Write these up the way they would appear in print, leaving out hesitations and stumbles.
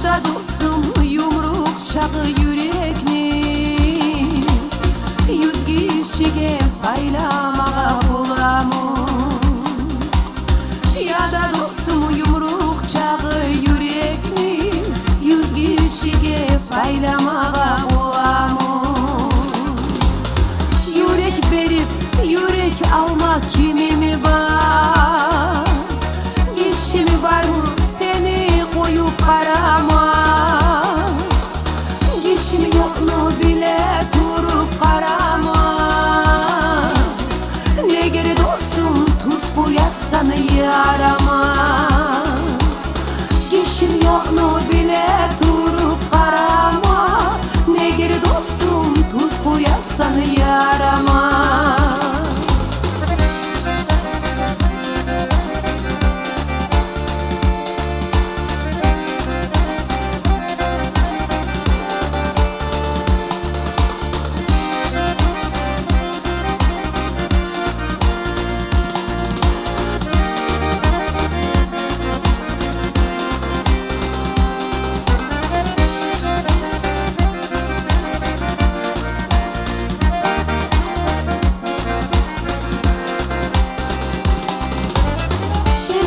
da dostum yumruk çağı yürekni yüz kişiye paylamağa bulamı. Ya da dostum yumruk çağı yürekni yüz kişiye paylamağa bulamı. Yürek verip yürek alma kimi mi var? İşi mi var seni koyup karama? İşim yok mu bile durup karama? Ne geri dostum tuz bu yazsanı yarama. İşim yok mu bile durup karama? Ne geri dostum tuz bu yazsanı yarama.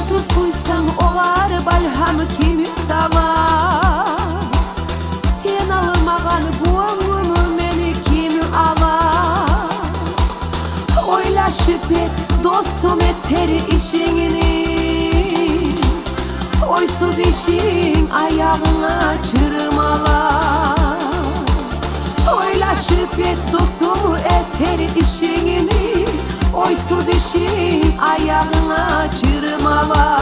Tuz koysan olar balhamı kimi salar? Sen almağan gönlümü meni kimi alar? Oylaşıp et dostum eteri işini, oysuz işin ayağına çırmalar. Oylaşıp et dostum eteri işini, oysuz işin ayağına çırmalar.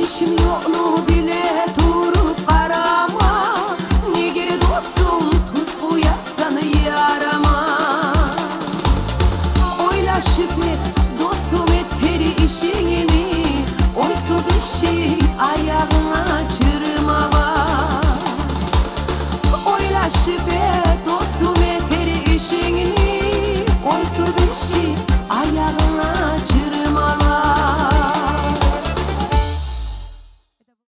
İşim yokluğu bile durup arama. Ne geri dostum tuz bu yazsanı yarama. Oylaşıp et dostum eteri işini, oysuz işi ayağına